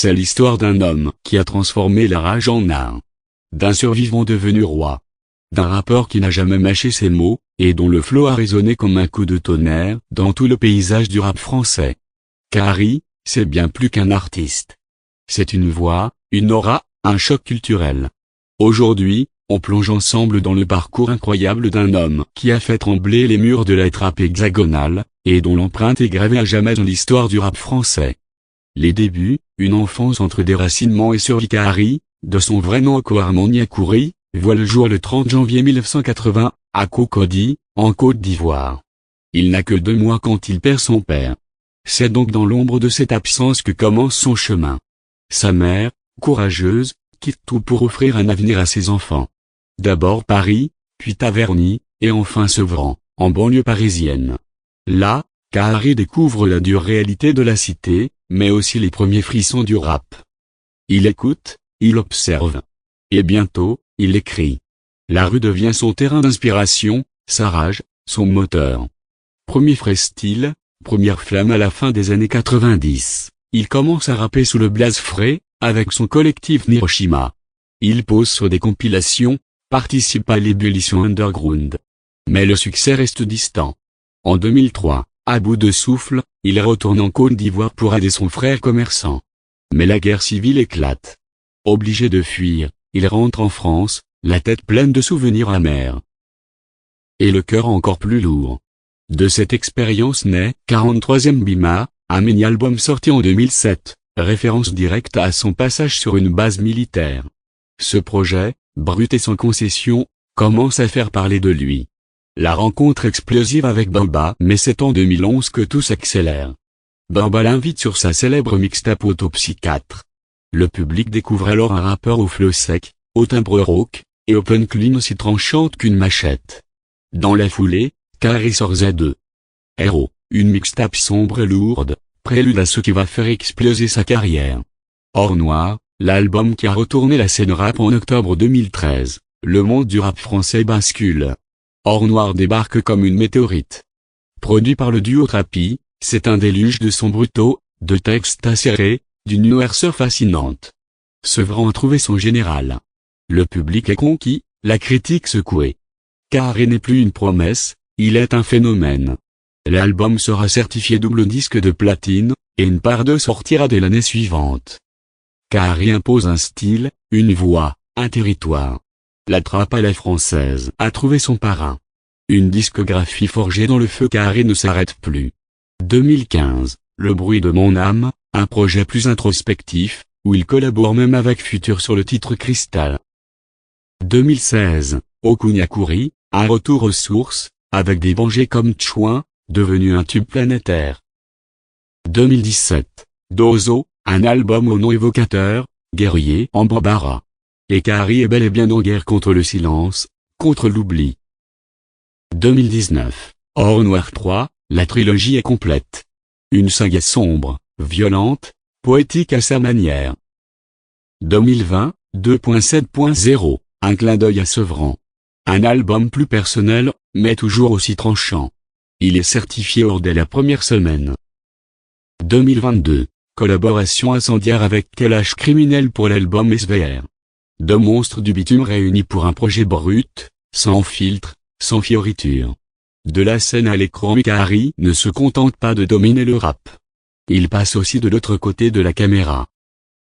C'est l'histoire d'un homme qui a transformé la rage en art. D'un survivant devenu roi. D'un rappeur qui n'a jamais mâché ses mots, et dont le flow a résonné comme un coup de tonnerre dans tout le paysage du rap français. Khari, c'est bien plus qu'un artiste. C'est une voix, une aura, un choc culturel. Aujourd'hui, on plonge ensemble dans le parcours incroyable d'un homme qui a fait trembler les murs de la trappe hexagonale, et dont l'empreinte est gravée à jamais dans l'histoire du rap français. Les débuts, une enfance entre déracinement et survie. Khari, de son vrai nom Oko Armand Niakouri, voit le jour le 30 janvier 1980, à Cocody, en Côte d'Ivoire. Il n'a que 2 mois quand il perd son père. C'est donc dans l'ombre de cette absence que commence son chemin. Sa mère, courageuse, quitte tout pour offrir un avenir à ses enfants. D'abord Paris, puis Taverny, et enfin Sevran, en banlieue parisienne. Là, Khari découvre la dure réalité de la cité, mais aussi les premiers frissons du rap. Il écoute, il observe. Et bientôt, il écrit. La rue devient son terrain d'inspiration, sa rage, son moteur. Premier freestyle, première flamme à la fin des années 90. Il commence à rapper sous le blaze frais, avec son collectif Hiroshima. Il pose sur des compilations, participe à l'ébullition underground. Mais le succès reste distant. En 2003, à bout de souffle, il retourne en Côte d'Ivoire pour aider son frère commerçant. Mais la guerre civile éclate. Obligé de fuir, il rentre en France, la tête pleine de souvenirs amers. Et le cœur encore plus lourd. De cette expérience naît 43e Bima, un mini-album sorti en 2007, référence directe à son passage sur une base militaire. Ce projet, brut et sans concession, commence à faire parler de lui. La rencontre explosive avec Booba, mais c'est en 2011 que tout s'accélère. Booba l'invite sur sa célèbre mixtape Autopsie 4. Le public découvre alors un rappeur au flow sec, au timbre rauque, et au punchline aussi tranchante qu'une machette. Dans la foulée, Khari sort Z2. Héros, une mixtape sombre et lourde, prélude à ce qui va faire exploser sa carrière. Or Noir, l'album qui a retourné la scène rap en octobre 2013, le monde du rap français bascule. Or Noir débarque comme une météorite. Produit par le duo Trapi, c'est un déluge de sons brutaux, de textes acérés, d'une noirceur fascinante. Sevran a trouvé son général. Le public est conquis, la critique secouée. Khari n'est plus une promesse, il est un phénomène. L'album sera certifié double disque de platine, et une part 2 sortira dès l'année suivante. Khari impose un style, une voix, un territoire. La trappe à la française a trouvé son parrain. Une discographie forgée dans le feu. Khari ne s'arrête plus. 2015, Le bruit de mon âme, un projet plus introspectif, où il collabore même avec Futur sur le titre Cristal. 2016, Oko Niakouri, un retour aux sources, avec des bangers comme Chouin, devenu un tube planétaire. 2017, Dozo, un album au nom évocateur, guerrier en Bambara. Et Khari est bel et bien en guerre contre le silence, contre l'oubli. 2019, Or Noir 3, la trilogie est complète. Une saga sombre, violente, poétique à sa manière. 2020, 2.7.0, un clin d'œil à Sevran. Un album plus personnel, mais toujours aussi tranchant. Il est certifié or dès la première semaine. 2022, collaboration incendiaire avec Kalash Criminel pour l'album SVR. 2 monstres du bitume réunis pour un projet brut, sans filtre, sans fioriture. De la scène à l'écran, Khari ne se contente pas de dominer le rap. Il passe aussi de l'autre côté de la caméra.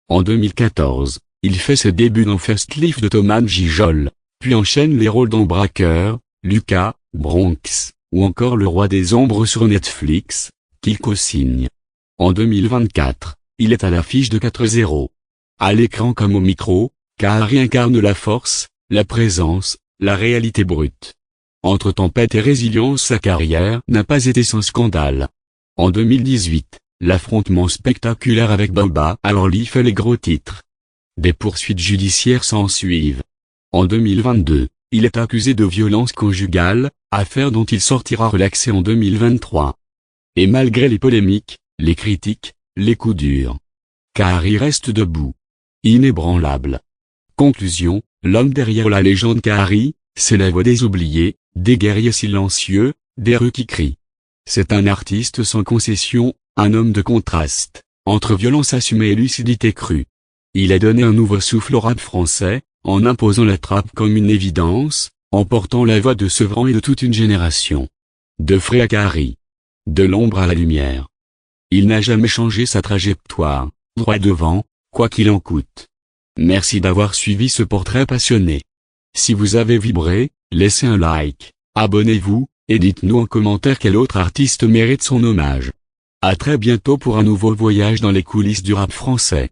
En 2014, il fait ses débuts dans First Life de Thomas Gijol, puis enchaîne les rôles dans Braqueur, Lucas, Bronx, ou encore Le Roi des Ombres sur Netflix, qu'il co-signe. En 2024, il est à l'affiche de 4-0. À l'écran comme au micro, Khari incarne la force, la présence, la réalité brute. Entre tempête et résilience, sa carrière n'a pas été sans scandale. En 2018, l'affrontement spectaculaire avec Booba à Orly fait les gros titres. Des poursuites judiciaires s'en suivent. En 2022, il est accusé de violence conjugale, affaire dont il sortira relaxé en 2023. Et malgré les polémiques, les critiques, les coups durs, Khari reste debout. Inébranlable. Conclusion, l'homme derrière la légende Khari, c'est la voix des oubliés, des guerriers silencieux, des rues qui crient. C'est un artiste sans concession, un homme de contraste. Entre violence assumée et lucidité crue. Il a donné un nouveau souffle au rap français, en imposant la trappe comme une évidence, en portant la voix de Sevran et de toute une génération. De Fré à Carrie. De l'ombre à la lumière. Il n'a jamais changé sa trajectoire, droit devant, quoi qu'il en coûte. Merci d'avoir suivi ce portrait passionné. Si vous avez vibré, laissez un like, abonnez-vous, et dites-nous en commentaire quel autre artiste mérite son hommage. À très bientôt pour un nouveau voyage dans les coulisses du rap français.